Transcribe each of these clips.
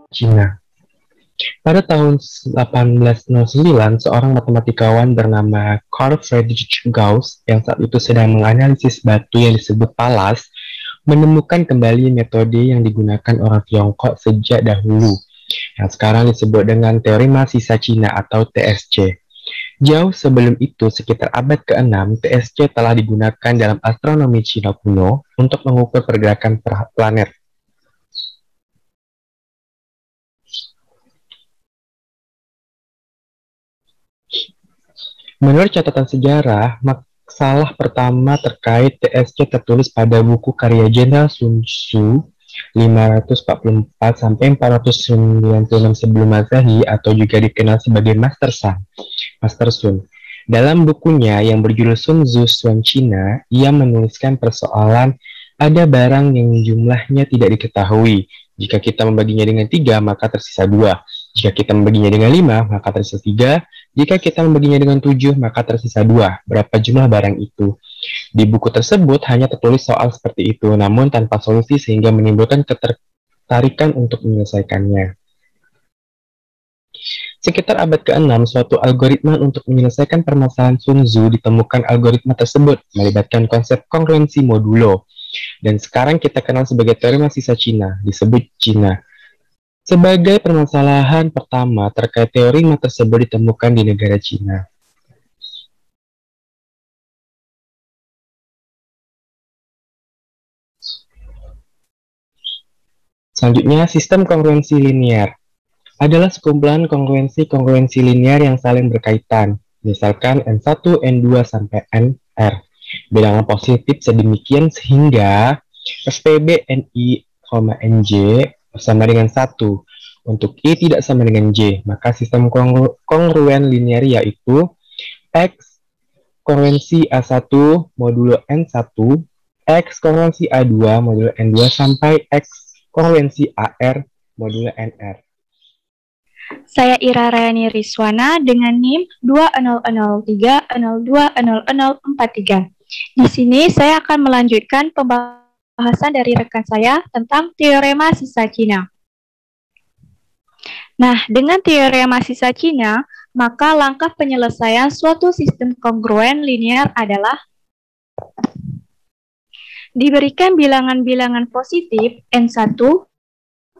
Cina. Pada tahun 1809, seorang matematikawan bernama Carl Friedrich Gauss yang saat itu sedang menganalisis batu yang disebut palas, menemukan kembali metode yang digunakan orang Tiongkok sejak dahulu, yang sekarang disebut dengan teorema sisa Cina atau TSC. Jauh sebelum itu, sekitar abad ke-6, TSC telah digunakan dalam astronomi Cina kuno untuk mengukur pergerakan planet. Menurut catatan sejarah, masalah pertama terkait TSC tertulis pada buku karya Jenderal Sun Tzu 544-496 sebelum Masehi atau juga dikenal sebagai Master Sun. Dalam bukunya yang berjudul Sun Tzu Xuan Cina, ia menuliskan persoalan ada barang yang jumlahnya tidak diketahui. Jika kita membaginya dengan 3, maka tersisa 2. Jika kita membaginya dengan 5, maka tersisa 3. Jika kita membaginya dengan 7, maka tersisa 2. Berapa jumlah barang itu? Di buku tersebut hanya tertulis soal seperti itu, namun tanpa solusi sehingga menimbulkan ketertarikan untuk menyelesaikannya. Sekitar abad ke-6, suatu algoritma untuk menyelesaikan permasalahan Sun Tzu ditemukan. Algoritma tersebut melibatkan konsep kongruensi modulo, dan sekarang kita kenal sebagai teorema sisa Cina, disebut Cina. Sebagai permasalahan pertama terkait teorema tersebut ditemukan di negara Cina. Selanjutnya, sistem kongruensi linear adalah sekumpulan kongruensi linear yang saling berkaitan, misalkan N1, N2, sampai Nr. Bilangan positif sedemikian sehingga SPB NI, Nj sama dengan 1. Untuk I tidak sama dengan J, maka sistem kongruen linear yaitu X kongruensi A1 modulo N1, X kongruensi A2 modulo N2, sampai X kongruensi AR modulo NR. Saya Ira Rayani Riswana dengan NIM 2003020043. Di sini saya akan melanjutkan pembahasan dari rekan saya tentang teorema sisa Cina. Nah, dengan teorema sisa Cina, maka langkah penyelesaian suatu sistem kongruen linear adalah diberikan bilangan-bilangan positif N1,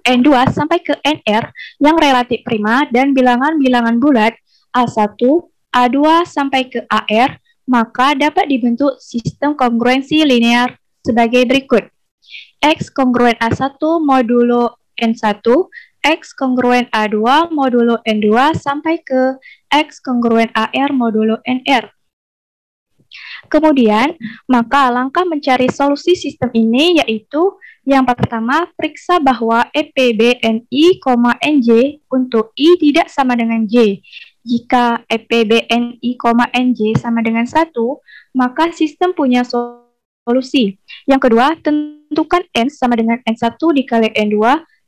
N2 sampai ke Nr yang relatif prima dan bilangan-bilangan bulat A1, A2 sampai ke AR, maka dapat dibentuk sistem kongruensi linear sebagai berikut. X kongruen A1 modulo N1, X kongruen A2 modulo N2 sampai ke X kongruen AR modulo NR. Kemudian, maka langkah mencari solusi sistem ini yaitu yang pertama, periksa bahwa EPB NI, NJ untuk I tidak sama dengan J. Jika EPB NI, NJ sama dengan 1, maka sistem punya solusi. Yang kedua, tentukan N sama dengan N1 dikali N2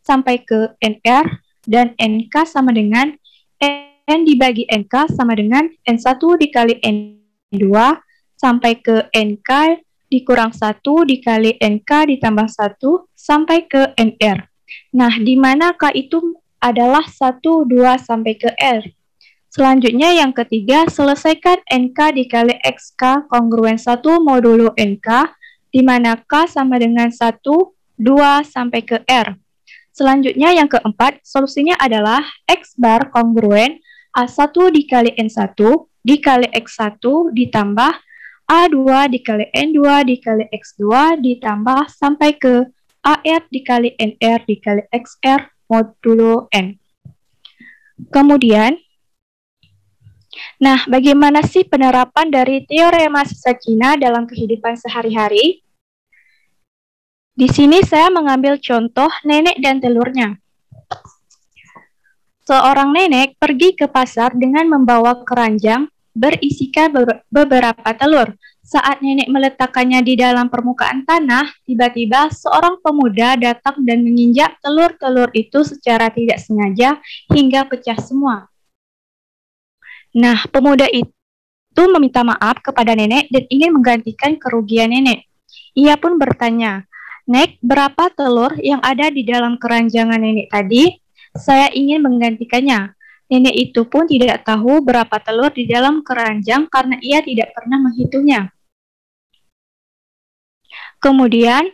sampai ke NR, dan NK sama dengan N dibagi NK sama dengan N1 dikali N2 sampai ke NK dikurang 1 dikali NK ditambah 1 sampai ke NR. Nah, di mana K itu adalah 1, 2, sampai ke R. Selanjutnya yang ketiga, selesaikan NK dikali XK kongruen 1 modulo NK, di mana K sama dengan 1, 2, sampai ke R. Selanjutnya yang keempat, solusinya adalah X bar kongruen A1 dikali N1 dikali X1 ditambah A2 dikali N2 dikali X2 ditambah sampai ke AR dikali NR dikali XR modulo N. Kemudian, nah bagaimana sih penerapan dari teorema sisa Cina dalam kehidupan sehari-hari? Di sini saya mengambil contoh nenek dan telurnya. Seorang nenek pergi ke pasar dengan membawa keranjang berisikan beberapa telur. Saat nenek meletakkannya di dalam permukaan tanah, tiba-tiba seorang pemuda datang dan menginjak telur-telur itu secara tidak sengaja hingga pecah semua. Nah, pemuda itu meminta maaf kepada nenek dan ingin menggantikan kerugian nenek. Ia pun bertanya, "Nek, berapa telur yang ada di dalam keranjangan nenek tadi?" Saya ingin menggantikannya. Nenek itu pun tidak tahu berapa telur di dalam keranjang karena ia tidak pernah menghitungnya. Kemudian,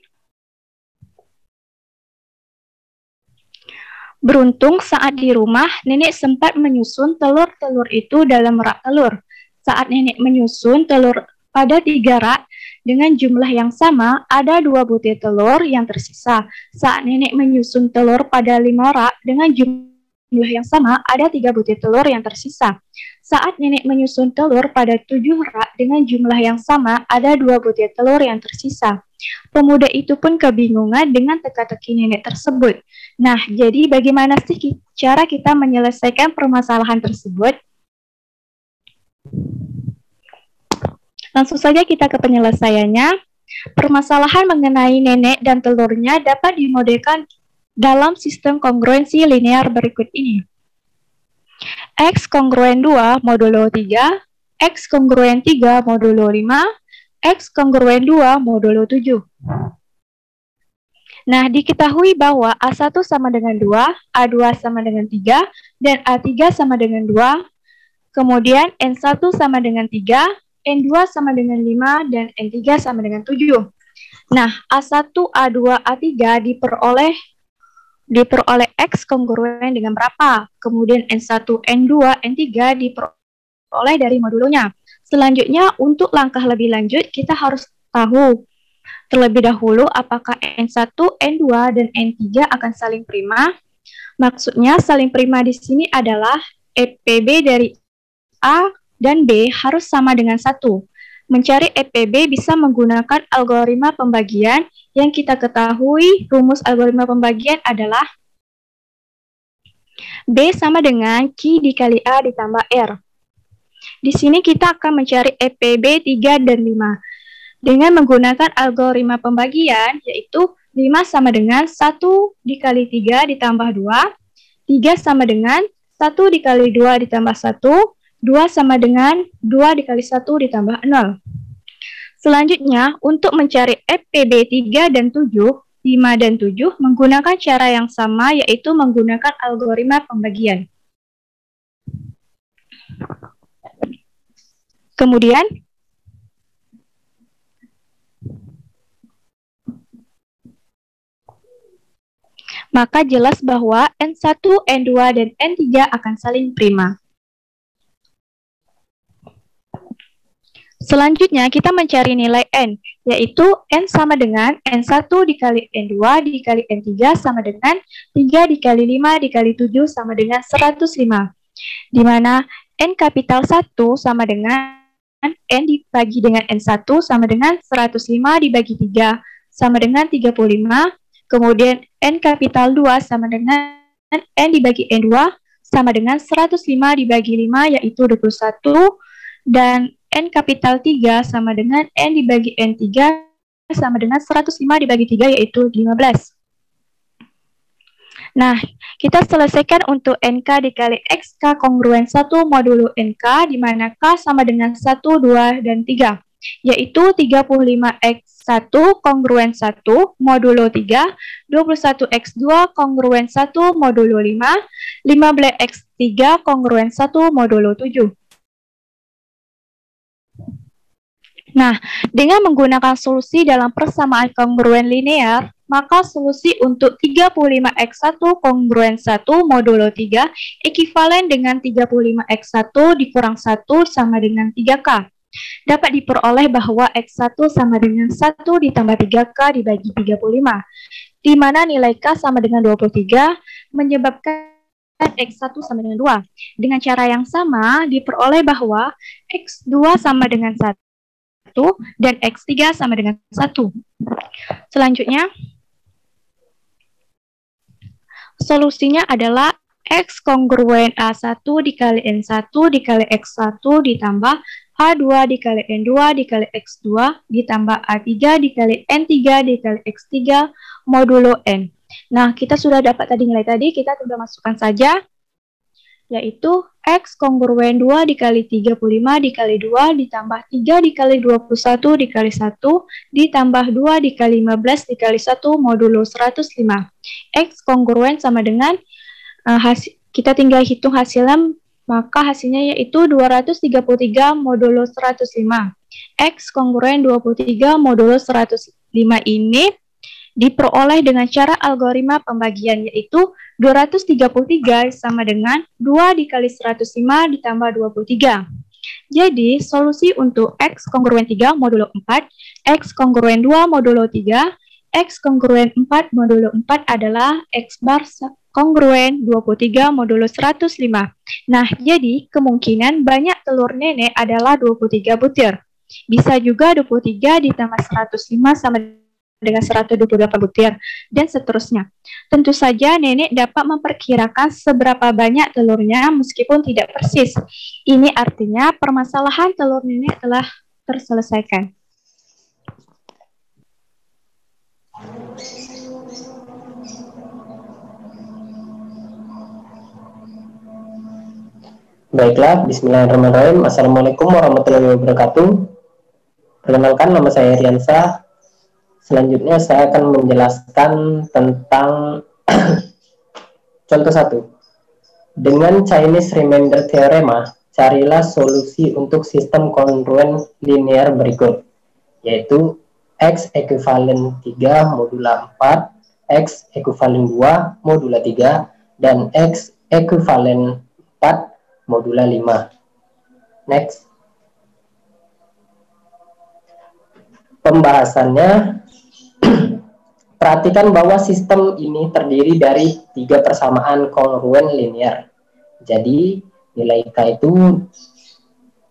beruntung saat di rumah, nenek sempat menyusun telur-telur itu dalam rak telur. Saat nenek menyusun telur pada 3 rak dengan jumlah yang sama, ada 2 butir telur yang tersisa. Saat nenek menyusun telur pada 5 rak dengan jumlah yang sama, ada 3 butir telur yang tersisa. Saat nenek menyusun telur pada 7 rak dengan jumlah yang sama, ada 2 butir telur yang tersisa. Pemuda itu pun kebingungan dengan teka-teki nenek tersebut. Nah, jadi bagaimana sih cara kita menyelesaikan permasalahan tersebut? Langsung saja kita ke penyelesaiannya. Permasalahan mengenai nenek dan telurnya dapat dimodelkan dalam sistem kongruensi linear berikut ini. X kongruen 2 modulo 3, X kongruen 3 modulo 5, X kongruen 2 modulo 7. Nah, diketahui bahwa A1 sama dengan 2, A2 sama dengan 3, dan A3 sama dengan 2. Kemudian N1 sama dengan 3, N2 sama dengan 5, dan N3 sama dengan 7. Nah, A1, A2, A3 diperoleh X kongruen dengan berapa? Kemudian N1, N2, N3 diperoleh dari modulonya. Selanjutnya, untuk langkah lebih lanjut, kita harus tahu terlebih dahulu apakah N1, N2, dan N3 akan saling prima. Maksudnya, saling prima di sini adalah EPB dari A dan B harus sama dengan 1. Mencari EPB bisa menggunakan algoritma pembagian yang kita ketahui rumus algoritma pembagian adalah B sama dengan Q dikali A ditambah R. Di sini kita akan mencari EPB 3 dan 5. Dengan menggunakan algoritma pembagian, yaitu 5 sama dengan 1 dikali 3 ditambah 2, 3 sama dengan 1 dikali 2 ditambah 1, 2 sama dengan 2 dikali 1 ditambah 0. Selanjutnya, untuk mencari EPB 3 dan 7, 5 dan 7 menggunakan cara yang sama, yaitu menggunakan algoritma pembagian. Kemudian, maka jelas bahwa N1, N2, dan N3 akan saling prima. Selanjutnya, kita mencari nilai N, yaitu N sama dengan N1 dikali N2 dikali N3 sama dengan 3 dikali 5 dikali 7 sama dengan 105. Di mana N kapital 1 sama dengan N dibagi dengan N1 sama dengan 105 dibagi 3 sama dengan 35. Kemudian N kapital 2 sama dengan N dibagi N2 sama dengan 105 dibagi 5 yaitu 21. Dan N kapital 3 sama dengan N dibagi N3 sama dengan 105 dibagi 3 yaitu 15. Nah, kita selesaikan untuk NK dikali XK kongruen 1 modulo NK, di mana K sama dengan 1, 2, dan 3, yaitu 35X1 kongruen 1 modulo 3, 21X2 kongruen 1 modulo 5, 15X3 kongruen 1 modulo 7. Nah, dengan menggunakan solusi dalam persamaan kongruen linear, maka solusi untuk 35X1 kongruen 1 modulo 3 ekivalen dengan 35X1 dikurang 1 sama dengan 3K. Dapat diperoleh bahwa X1 sama dengan 1 ditambah 3K dibagi 35, di mana nilai K sama dengan 23, menyebabkan X1 sama dengan 2. Dengan cara yang sama, diperoleh bahwa X2 sama dengan 1 dan X3 sama dengan 1. Selanjutnya, solusinya adalah X kongruen A1 dikali N1 dikali X1 ditambah A2 dikali N2 dikali X2 ditambah A3 dikali N3 dikali X3 modulo N. Nah, kita sudah dapat tadi nilai tadi, kita sudah masukkan saja, yaitu X kongruen 2 dikali 35 dikali 2 ditambah 3 dikali 21 dikali 1 ditambah 2 dikali 15 dikali 1 modulo 105. X kongruen sama dengan Kita tinggal hitung hasilnya, maka hasilnya yaitu 233 modulo 105. X kongruen 23 modulo 105 ini diperoleh dengan cara algoritma pembagian, yaitu 233 sama dengan 2 dikali 105 ditambah 23. Jadi, solusi untuk X kongruen 3 modulo 4, X kongruen 2 modulo 3, X kongruen 4 modulo 4 adalah X bar kongruen 23 modulo 105. Nah, jadi kemungkinan banyak telur nenek adalah 23 butir. Bisa juga 23 ditambah 105 sama dengan 128 butir, dan seterusnya. Tentu saja nenek dapat memperkirakan seberapa banyak telurnya meskipun tidak persis. Ini artinya permasalahan telur nenek telah terselesaikan. Baiklah, bismillahirrahmanirrahim. Assalamualaikum warahmatullahi wabarakatuh. Perkenalkan, nama saya Riansa. Selanjutnya saya akan menjelaskan tentang contoh 1. Dengan Chinese Remainder Theorem, carilah solusi untuk sistem kongruen linear berikut, yaitu X ekuivalen 3 modula 4, X ekuivalen 2 modula 3, dan X ekuivalen 4 modula 5. Next. Pembahasannya, perhatikan bahwa sistem ini terdiri dari 3 persamaan kongruen linear. Jadi, nilai K itu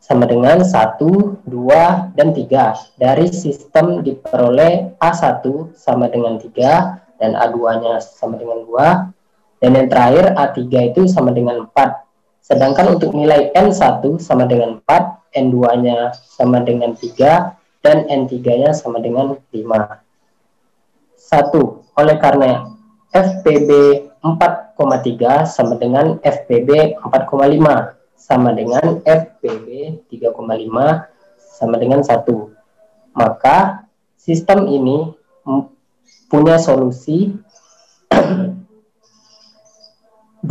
sama dengan 1, 2, dan 3. Dari sistem diperoleh A1 sama dengan 3, dan A2-nya sama dengan 2, dan yang terakhir A3 itu sama dengan 4. Sedangkan untuk nilai N1 sama dengan 4, N2-nya sama dengan 3, dan N3-nya sama dengan 5. 1. Oleh karena FPB 4,3 sama dengan FPB 4,5 sama dengan FPB 3,5 sama dengan 1. Maka sistem ini punya solusi 2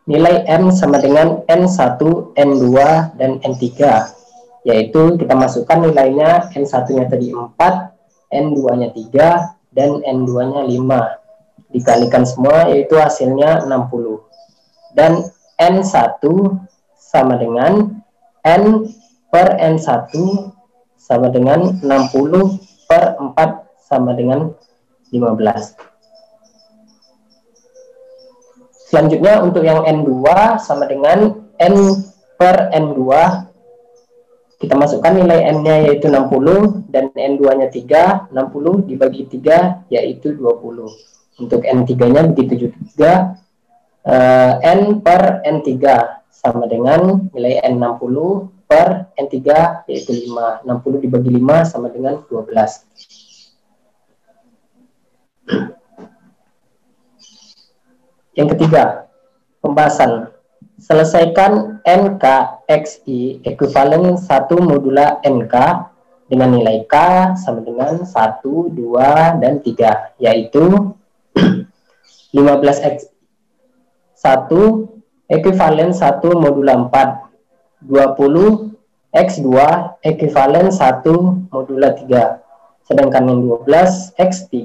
nilai N sama dengan N1, N2, dan N3. Yaitu kita masukkan nilainya, N1-nya tadi 4, N2-nya 3, dan N2-nya 5. Dikalikan semua, yaitu hasilnya 60. Dan N1 sama dengan N per N1 sama dengan 60 per 4 sama dengan 15. Selanjutnya untuk yang N2 sama dengan N per N2, kita masukkan nilai N-nya yaitu 60 dan N2-nya 3, 60 dibagi 3 yaitu 20. Untuk N3-nya begitu juga, N per N3 sama dengan nilai N60 per N3 yaitu 5. 60 dibagi 5 sama dengan 12. Yang ketiga, pembahasan. Selesaikan NKXI ekuivalen 1 modula NK dengan nilai K sama dengan 1, 2, dan 3, yaitu 15X1 ekuivalen 1 modula 4, 20X2 ekuivalen 1 modula 3, sedangkan yang 12X3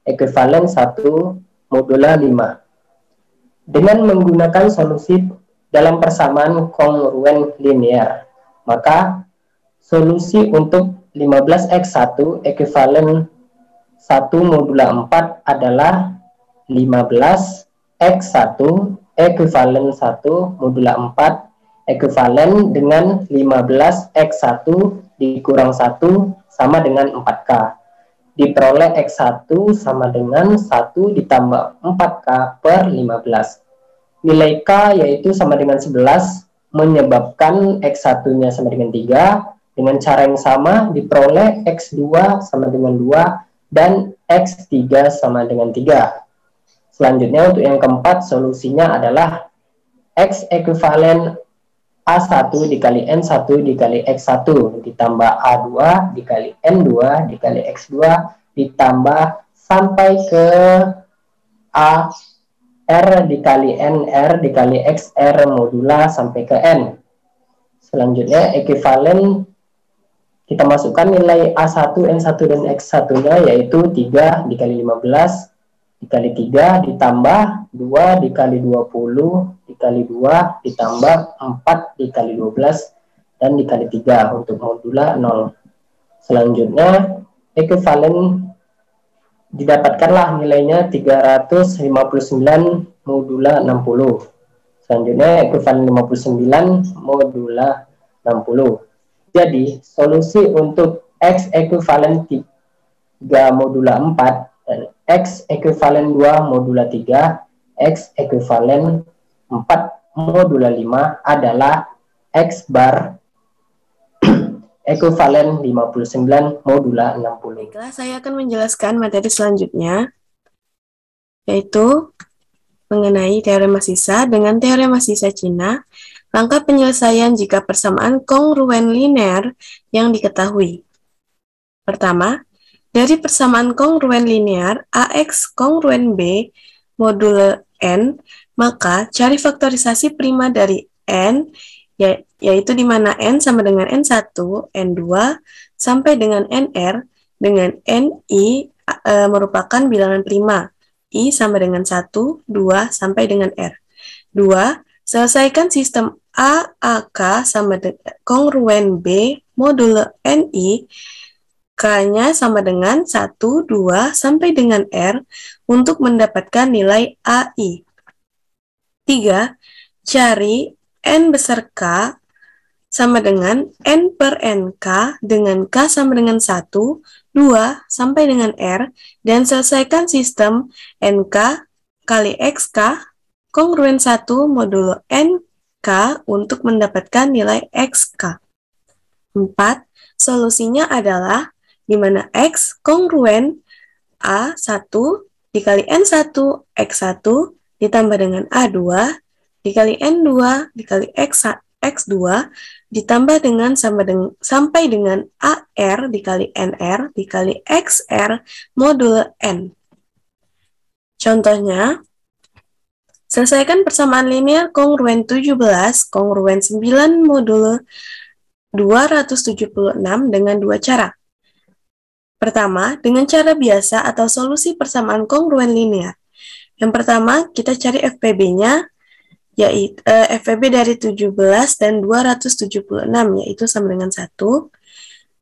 ekuivalen 1 modula 5. Dengan menggunakan solusi dalam persamaan kongruen linear, maka solusi untuk 15X1 ekuivalen 1 modula 4 adalah 15X1 ekuivalen 1 modula 4 ekuivalen dengan 15X1 dikurang 1 sama dengan 4K. Diperoleh X1 sama dengan 1 ditambah 4K per 15. Nilai K yaitu sama dengan 11, menyebabkan X1-nya sama dengan 3. Dengan cara yang sama, diperoleh X2 sama dengan 2, dan X3 sama dengan 3. Selanjutnya untuk yang keempat, solusinya adalah X ekuivalen A1 dikali N1 dikali X1 ditambah A2 dikali N2 dikali X2 ditambah sampai ke A R dikali N, R dikali X, R modula sampai ke N. Selanjutnya ekuivalen kita masukkan nilai A1, N1, dan X1-nya yaitu 3 dikali 15 dikali 3 ditambah 2 dikali 20 dikali 2 ditambah 4 dikali 12 dan dikali 3 untuk modula 0. Selanjutnya ekuivalen didapatkanlah nilainya 359 modula 60. Selanjutnya ekuivalen 59 modula 60. Jadi solusi untuk X ekuivalen 3 modula 4 dan X ekuivalen 2 modula 3, X ekuivalen 4 modula 5 adalah X bar ekuivalen 59 modula 60. Baiklah, saya akan menjelaskan materi selanjutnya, yaitu mengenai teorema sisa dengan teorema sisa Cina, langkah penyelesaian jika persamaan kongruen linear yang diketahui. Pertama, dari persamaan kongruen linear AX kongruen B modulo N, maka cari faktorisasi prima dari N, yaitu di mana N sama dengan N1, N2, sampai dengan NR, dengan NI merupakan bilangan prima, I sama dengan 1, 2, sampai dengan R. 2. Selesaikan sistem A, AK sama dengan kongruen B modulo NI, K-nya sama dengan 1, 2, sampai dengan R untuk mendapatkan nilai AI. 3. Cari N besar K sama dengan N per NK dengan K sama dengan 1, 2, sampai dengan R, dan selesaikan sistem NK kali XK kongruen 1 modulo NK untuk mendapatkan nilai XK. 4. Solusinya adalah di mana X kongruen A1 dikali N1 X1 ditambah dengan A2 dikali N2 dikali X2 ditambah dengan sampai dengan AR dikali NR dikali XR modulo N. Contohnya, selesaikan persamaan linear kongruen 17 kongruen 9 modulo 276 dengan dua cara. Pertama, dengan cara biasa atau solusi persamaan kongruen linear. Yang pertama, kita cari FPB-nya, yaitu FPB dari 17 dan 276, yaitu sama dengan 1.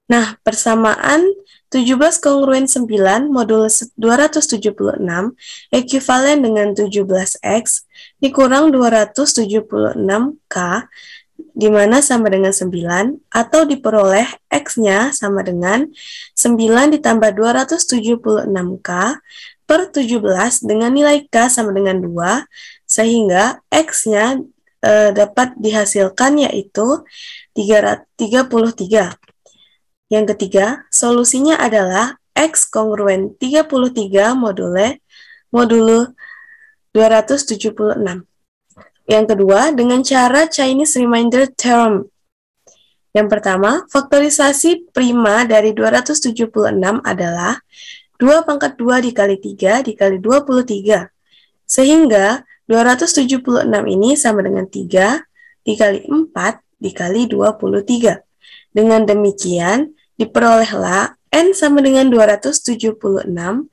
Nah, persamaan 17 kongruen 9 modulo 276 ekuivalen dengan 17X dikurang 276K, di mana sama dengan 9, atau diperoleh X-nya sama dengan 9 ditambah 276K per 17 dengan nilai K sama dengan 2, sehingga X-nya dapat dihasilkan yaitu 33. Yang ketiga, solusinya adalah X kongruen 33 modulo 276. Yang kedua, dengan cara Chinese Remainder Theorem. Yang pertama, faktorisasi prima dari 276 adalah 2 pangkat 2 dikali 3 dikali 23. Sehingga 276 ini sama dengan 3 dikali 4 dikali 23. Dengan demikian, diperolehlah N sama dengan 276,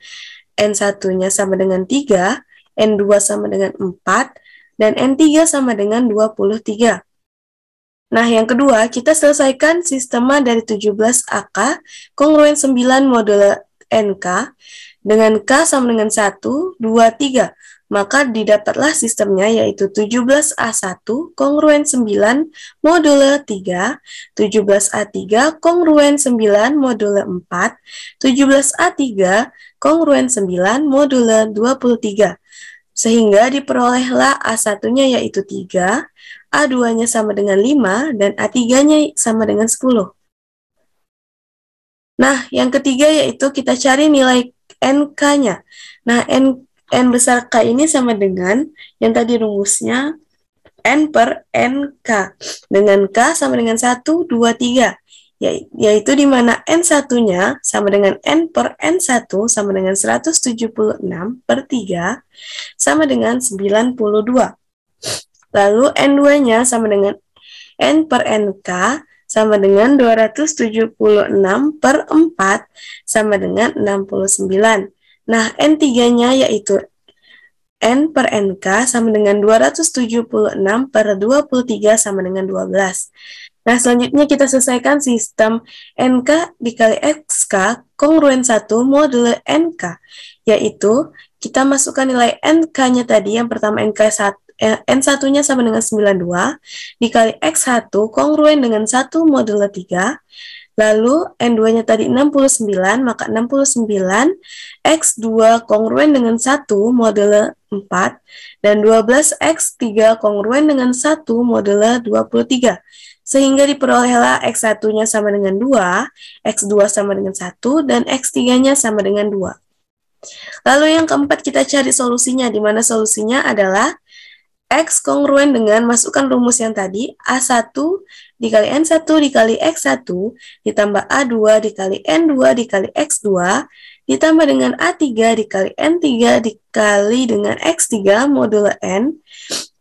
N1-nya sama dengan 3, N2 sama dengan 4, dan N3 sama dengan 23. Nah, yang kedua, kita selesaikan sistema dari 17 AK kongruen 9 modulo NK dengan K sama dengan 1, 2, 3. Maka didapatlah sistemnya yaitu 17A1 kongruen 9 modulo 3, 17A3 kongruen 9 modulo 4, 17A3 kongruen 9 modulo 23. Sehingga diperolehlah A1-nya yaitu 3, A2-nya sama dengan 5, dan A3-nya sama dengan 10. Nah, yang ketiga yaitu kita cari nilai NK-nya. Nah, N besar K ini sama dengan yang tadi rumusnya N per NK. Dengan K sama dengan 1, 2, 3. yaitu di mana N1-nya sama dengan N per N1 sama dengan 176 per 3 sama dengan 92. Lalu N2-nya sama dengan N per NK sama dengan 276 per 4 sama dengan 69. Nah, N3-nya yaitu N per NK sama dengan 276 per 23 sama dengan 12. Nah, selanjutnya kita selesaikan sistem NK dikali XK kongruen 1 modulo NK, yaitu kita masukkan nilai NK-nya tadi, yang pertama N1-nya sama dengan 92, dikali X1 kongruen dengan 1 modulo 3, lalu N2-nya tadi 69, maka 69 X2 kongruen dengan 1 modulo 4, dan 12 X3 kongruen dengan 1 modulo 23. Sehingga diperolehlah X1-nya sama dengan 2, X2 sama dengan 1, dan X3-nya sama dengan 2. Lalu yang keempat kita cari solusinya, di mana solusinya adalah X kongruen dengan masukkan rumus yang tadi, A1 dikali N1 dikali X1 ditambah A2 dikali N2 dikali X2 ditambah dengan A3 dikali N3 dikali dengan X3 modulo N,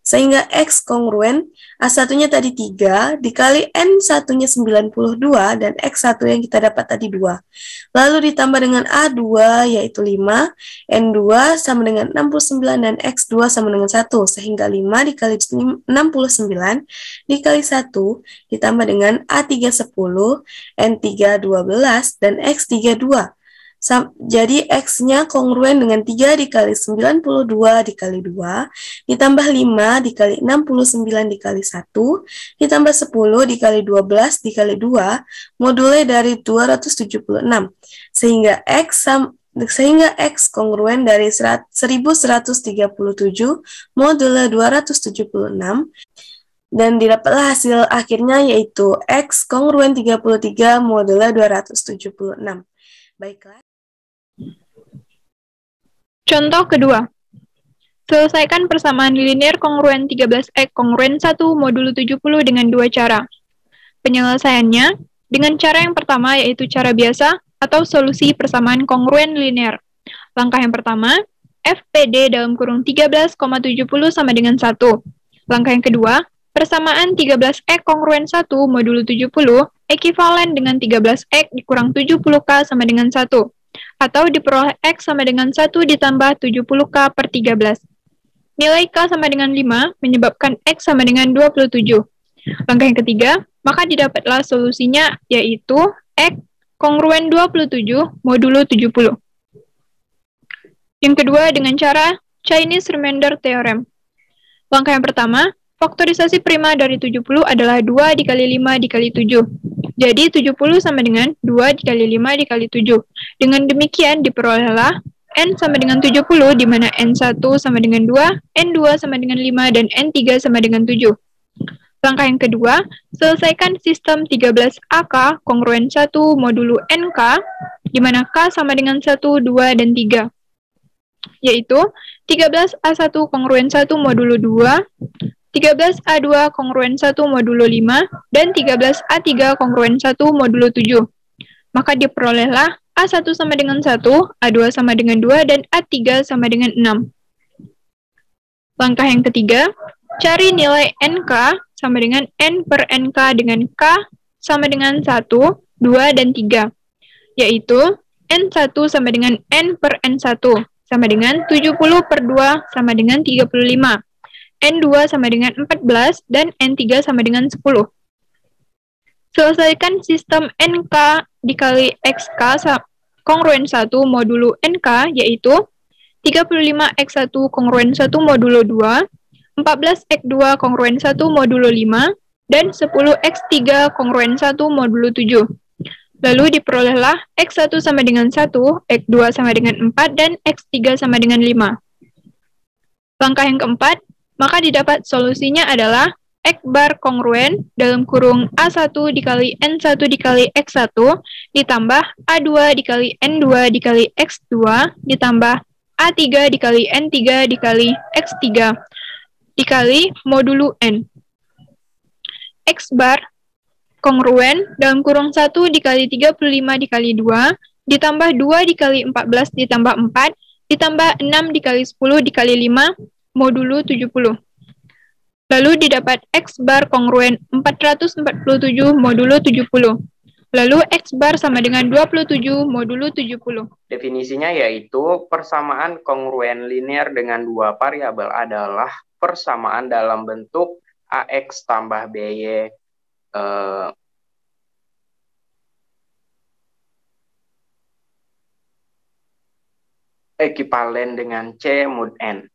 sehingga X kongruen A1-nya tadi 3, dikali N1-nya 92, dan X1 yang kita dapat tadi 2. Lalu ditambah dengan A2, yaitu 5, N2 sama dengan 69, dan X2 sama dengan 1, sehingga 5 dikali 69 dikali 1, ditambah dengan A3 10, N3 12, dan X3 2. Jadi X-nya kongruen dengan 3 dikali 92 dikali 2, ditambah 5 dikali 69 dikali 1, ditambah 10 dikali 12 dikali 2, modulnya dari 276. Sehingga X kongruen dari 1137 modulo 276, dan didapatlah hasil akhirnya yaitu X kongruen 33 modulo 276. Baiklah. Contoh kedua. Selesaikan persamaan linear kongruen 13X kongruen 1 modulo 70 dengan dua cara. Penyelesaiannya dengan cara yang pertama yaitu cara biasa atau solusi persamaan kongruen linear. Langkah yang pertama, FPD dalam kurung 13,70 sama dengan 1. Langkah yang kedua, persamaan 13X kongruen 1 modulo 70 ekivalen dengan 13X dikurang 70K sama dengan 1. Atau diperoleh X sama dengan 1 ditambah 70K per 13. Nilai K sama dengan 5 menyebabkan X sama dengan 27. Langkah yang ketiga, maka didapatlah solusinya yaitu X kongruen 27 modulo 70. Yang kedua dengan cara Chinese Remainder Theorem. Langkah yang pertama, faktorisasi prima dari 70 adalah 2 dikali 5 dikali 7. Jadi 70 sama dengan 2 dikali 5 dikali 7. Dengan demikian diperolehlah N sama dengan 70, di mana N1 sama dengan 2, N2 sama dengan 5, dan N3 sama dengan 7. Langkah yang kedua, selesaikan sistem 13AK kongruen 1 modulo NK, di mana K sama dengan 1, 2, dan 3. Yaitu 13A1 kongruen 1 modulo 2, 13A2 kongruen 1 modulo 5, dan 13A3 kongruen 1 modulo 7. Maka diperolehlah A1 sama dengan 1, A2 sama dengan 2, dan A3 sama dengan 6. Langkah yang ketiga, cari nilai NK sama dengan N per NK dengan K sama dengan 1, 2, dan 3. Yaitu N1 sama dengan N per N1 sama dengan 70 per 2 sama dengan 35. N2 sama dengan 14, dan N3 sama dengan 10. Selesaikan sistem NK dikali XK kongruen 1 modulo NK, yaitu 35X1 kongruen 1 modulo 2, 14X2 kongruen 1 modulo 5, dan 10X3 kongruen 1 modulo 7. Lalu diperolehlah X1 sama dengan 1, X2 sama dengan 4, dan X3 sama dengan 5. Langkah yang keempat, maka didapat solusinya adalah X bar kongruen dalam kurung A1 dikali N1 dikali X1 ditambah A2 dikali N2 dikali X2 ditambah A3 dikali N3 dikali X3 dikali modulo N. X bar kongruen dalam kurung 1 dikali 35 dikali 2, ditambah 2 dikali 14 ditambah 4, ditambah 6 dikali 10 dikali 5, modulo 70. Lalu didapat X bar kongruen 447 modulo 70. Lalu X bar sama dengan 27 modulo 70. Definisinya yaitu persamaan kongruen linear dengan dua variabel adalah persamaan dalam bentuk AX tambah BY ekivalen dengan C mod N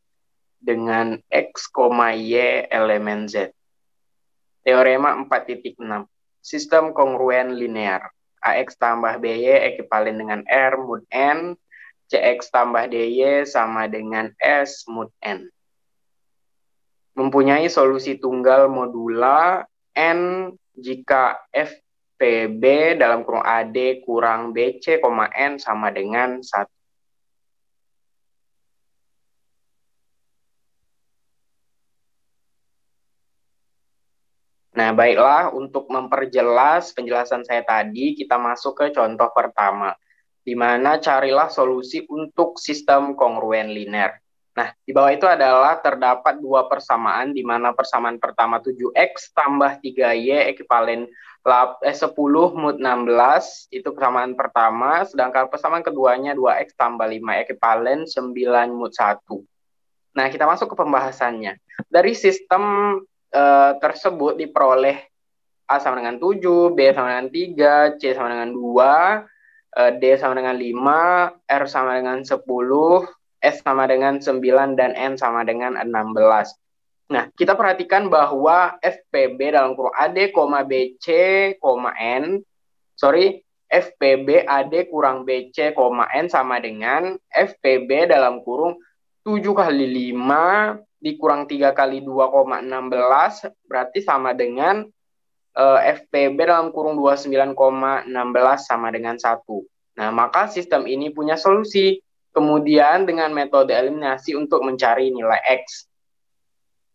dengan X, Y elemen Z. Teorema 4.6. Sistem kongruen linear. AX tambah BY ekivalen dengan R mod N, CX tambah DY sama dengan S mod N. Mempunyai solusi tunggal modula N jika FPB dalam kurung AD kurang BC, N sama dengan 1. Nah, baiklah, untuk memperjelas penjelasan saya tadi, kita masuk ke contoh pertama, di mana carilah solusi untuk sistem kongruen linear. Nah, di bawah itu adalah terdapat dua persamaan, di mana persamaan pertama 7X tambah 3Y ekivalen 10 mod 16, itu persamaan pertama, sedangkan persamaan keduanya 2X tambah 5 ekivalen 9 mod 1. Nah, kita masuk ke pembahasannya. Dari sistem tersebut diperoleh A sama dengan 7, B sama dengan 3, C sama dengan 2, D sama dengan 5, R sama dengan 10, S sama dengan 9, dan N sama dengan 16. Nah, kita perhatikan bahwa FPB dalam kurung AD, BC, N, FPB AD kurang BC, N sama dengan FPB dalam kurung 7 kali 5 dikurang 3 kali 2,16 berarti sama dengan FPB dalam kurung 29,16 sama dengan 1. Nah, maka sistem ini punya solusi. Kemudian dengan metode eliminasi untuk mencari nilai X.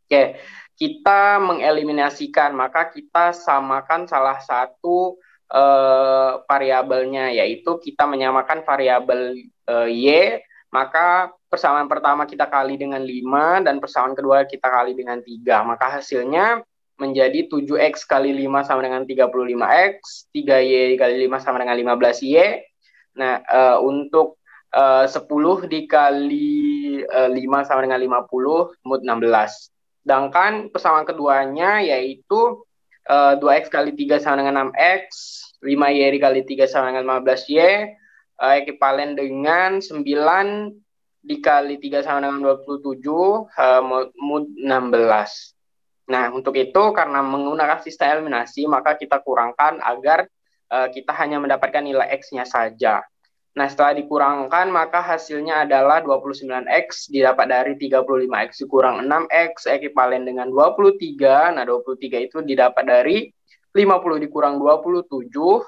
Oke, kita mengeliminasikan, maka kita samakan salah satu variabelnya, yaitu kita menyamakan variabel Y, maka persamaan pertama kita kali dengan 5, dan persamaan kedua kita kali dengan 3. Maka hasilnya menjadi 7X kali 5 sama dengan 35X, 3Y kali 5 sama dengan 15Y. Nah, untuk 10 dikali 5 sama dengan 50, mod 16. Sedangkan persamaan keduanya yaitu 2X kali 3 sama dengan 6X, 5Y dikali 3 sama dengan 15Y, ekivalen dengan 9 dikali 3 sama dengan 27, mod 16. Nah, untuk itu karena menggunakan sistem eliminasi, maka kita kurangkan agar kita hanya mendapatkan nilai X-nya saja. Nah, setelah dikurangkan, maka hasilnya adalah 29X didapat dari 35X dikurang 6X, ekivalen dengan 23. Nah, 23 itu didapat dari 50 dikurang 27,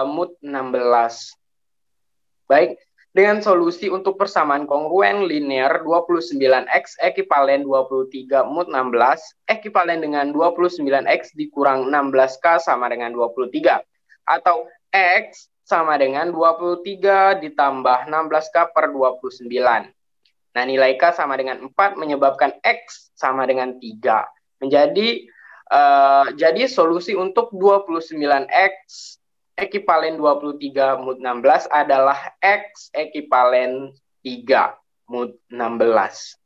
mod 16. Baik, dengan solusi untuk persamaan kongruen linear 29X ekivalen 23 mod 16, ekivalen dengan 29X dikurang 16K sama dengan 23. Atau X sama dengan 23 ditambah 16K per 29. Nah, nilai K sama dengan 4 menyebabkan X sama dengan 3. Jadi solusi untuk 29X ekivalen 23 mod 16 adalah X ekivalen 3 mod 16.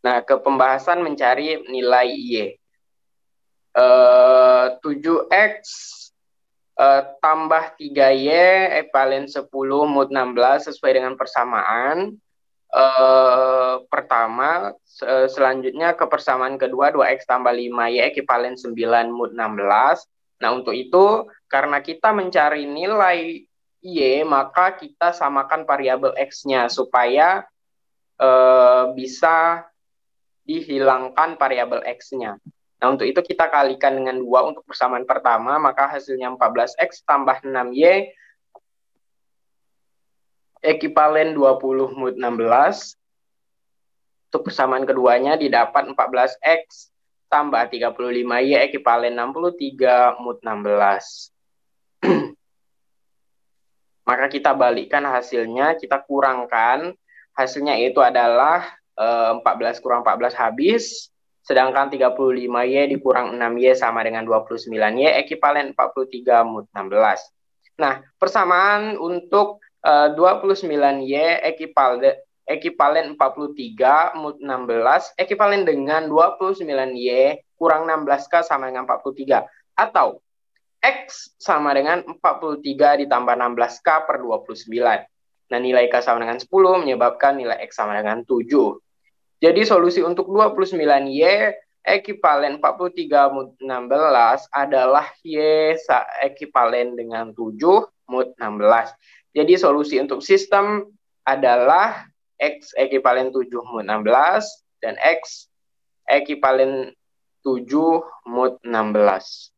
Nah, ke pembahasan mencari nilai Y. 7X tambah 3Y ekivalen 10 mod 16 sesuai dengan persamaan pertama. Selanjutnya ke persamaan kedua 2X tambah 5Y ekivalen 9 mod 16. Nah, untuk itu karena kita mencari nilai Y, maka kita samakan variabel X-nya supaya bisa dihilangkan variabel X-nya. Nah, untuk itu kita kalikan dengan 2 untuk persamaan pertama, maka hasilnya 14X tambah 6Y ekivalen 20 mod 16. Untuk persamaan keduanya didapat 14X tambah 35Y ekivalen 63 mod 16. Maka kita balikkan hasilnya, kita kurangkan. Hasilnya itu adalah 14 kurang 14 habis. Sedangkan 35Y dikurang 6Y sama dengan 29Y ekivalen 43 mod 16. Nah, persamaan untuk 29Y ekivalen 43 mod 16 ekivalen dengan 29Y kurang 16K sama dengan 43. Atau X sama dengan 43 ditambah 16K per 29. Nah, nilai K sama dengan 10 menyebabkan nilai X sama dengan 7. Jadi solusi untuk 29Y ekivalen 43 mod 16 adalah Y ekivalen dengan 7 mod 16. Jadi solusi untuk sistem adalah X ekivalen 7 mod 16 dan X ekivalen 7 mod 16.